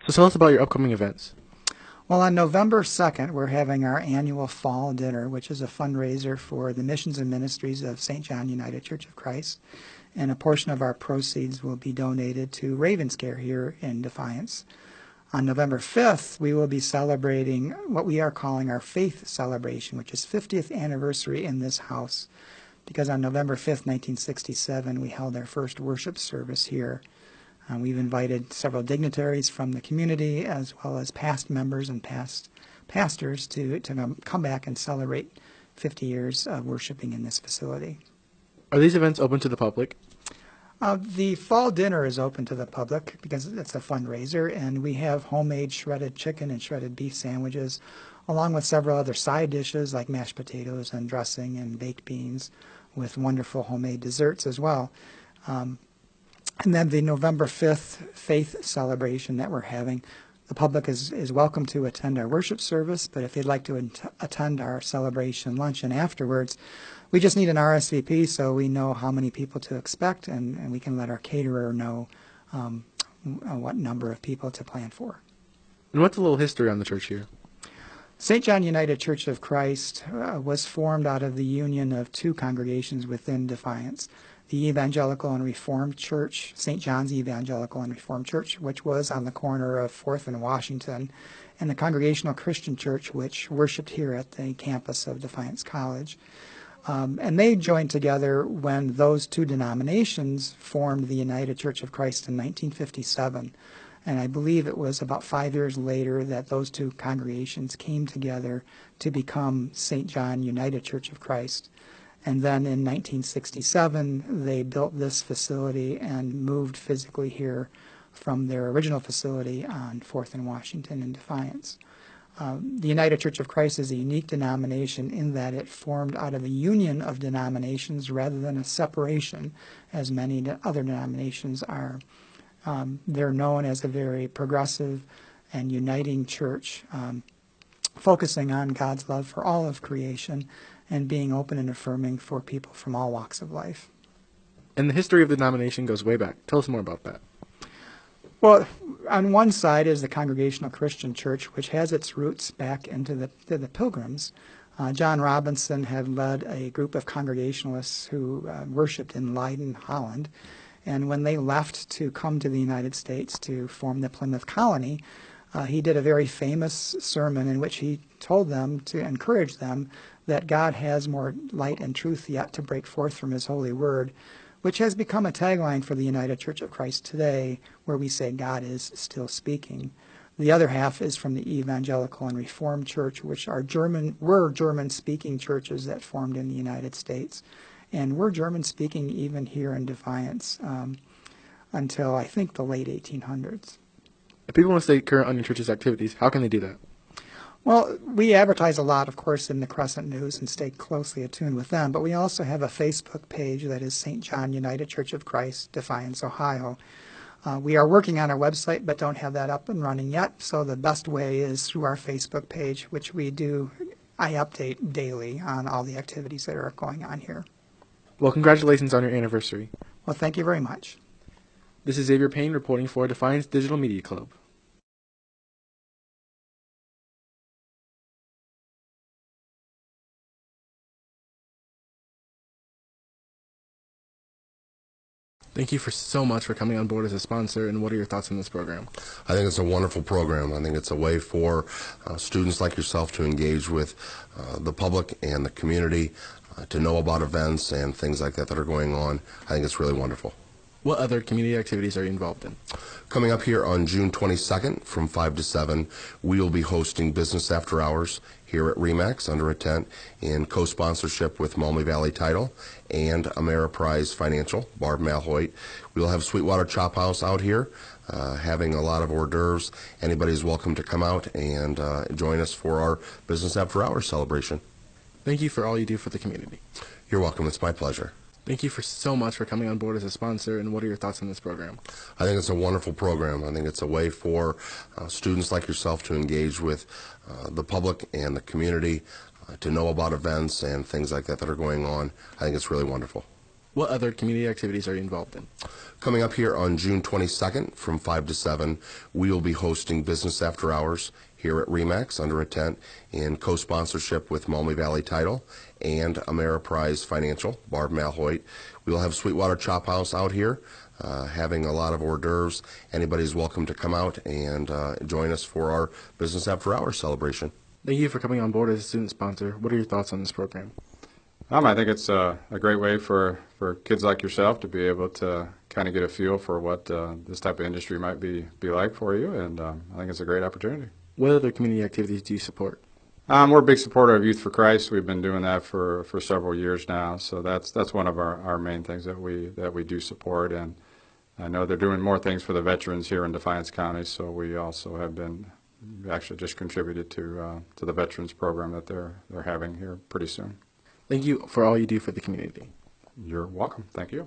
So tell us about your upcoming events. Well, on November 2nd, we're having our annual fall dinner, which is a fundraiser for the missions and ministries of St. John United Church of Christ. And a portion of our proceeds will be donated to Ravenscare here in Defiance. On November 5th, we will be celebrating what we are calling our faith celebration, which is 50th anniversary in this house, because on November 5th, 1967, we held our first worship service here. We've invited several dignitaries from the community as well as past members and past pastors to come back and celebrate 50 years of worshiping in this facility. Are these events open to the public? The fall dinner is open to the public because it's a fundraiser, and we have homemade shredded chicken and shredded beef sandwiches, along with several other side dishes like mashed potatoes and dressing and baked beans, with wonderful homemade desserts as well. And then the November 5th faith celebration that we're having, the public is welcome to attend our worship service, but if they'd like to attend our celebration luncheon afterwards, we just need an RSVP so we know how many people to expect, and we can let our caterer know what number of people to plan for. And what's a little history on the church here? St. John United Church of Christ was formed out of the union of two congregations within Defiance. The Evangelical and Reformed Church, St. John's Evangelical and Reformed Church, which was on the corner of 4th and Washington, and the Congregational Christian Church, which worshiped here at the campus of Defiance College. And they joined together when those two denominations formed the United Church of Christ in 1957. And I believe it was about 5 years later that those two congregations came together to become St. John United Church of Christ. And then in 1967, they built this facility and moved physically here from their original facility on 4th and Washington in Defiance. The United Church of Christ is a unique denomination in that it formed out of a union of denominations rather than a separation, as many other denominations are. They're known as a very progressive and uniting church, focusing on God's love for all of creation and being open and affirming for people from all walks of life. And the history of the denomination goes way back. Tell us more about that. Well, on one side is the Congregational Christian Church, which has its roots back into the Pilgrims. John Robinson had led a group of Congregationalists who worshipped in Leiden, Holland. And when they left to come to the United States to form the Plymouth Colony, he did a very famous sermon in which he told them to encourage them that God has more light and truth yet to break forth from his holy word, which has become a tagline for the United Church of Christ today, where we say God is still speaking. The other half is from the Evangelical and Reformed Church, which were German-speaking churches that formed in the United States. And we're German-speaking even here in Defiance until, I think, the late 1800s. If people want to stay current on your church's activities, how can they do that? Well, we advertise a lot, of course, in the Crescent News and stay closely attuned with them, but we also have a Facebook page that is St. John United Church of Christ, Defiance, Ohio. We are working on our website, but don't have that up and running yet, so the best way is through our Facebook page, which I update daily on all the activities that are going on here. Well, congratulations on your anniversary. Well, thank you very much. This is Xavier Payne reporting for Defiance Digital Media Club. Thank you so much for coming on board as a sponsor, and what are your thoughts on this program? I think it's a wonderful program. I think it's a way for students like yourself to engage with the public and the community, to know about events and things like that are going on. I think it's really wonderful. What other community activities are you involved in? Coming up here on June 22nd from 5 to 7, we will be hosting Business After Hours here at RE/MAX under a tent in co-sponsorship with Maumee Valley Title and Ameriprise Financial, Barb Malhoit. We'll have Sweetwater Chop House out here having a lot of hors d'oeuvres. Anybody's welcome to come out and join us for our Business After Hours celebration. Thank you for all you do for the community. You're welcome. It's my pleasure. Thank you so much for coming on board as a sponsor, and what are your thoughts on this program? I think it's a wonderful program. I think it's a way for students like yourself to engage with the public and the community, to know about events and things like that are going on. I think it's really wonderful. What other community activities are you involved in? Coming up here on June 22nd from 5 to 7, we will be hosting Business After Hours here at RE/MAX under a tent in co-sponsorship with Maumee Valley Title and Ameriprise Financial, Barb Malhoit. We will have Sweetwater Chop House out here having a lot of hors d'oeuvres. Anybody's welcome to come out and join us for our Business After Hours celebration. Thank you for coming on board as a student sponsor. What are your thoughts on this program? I think it's a great way for kids like yourself to be able to kind of get a feel for what this type of industry might be like for you, and I think it's a great opportunity. What other community activities do you support? We're a big supporter of Youth for Christ. We've been doing that for several years now, so that's one of our main things that we do support. And I know they're doing more things for the veterans here in Defiance County, so we also have been actually just contributed to the veterans program that they're having here pretty soon. Thank you for all you do for the community. You're welcome. Thank you.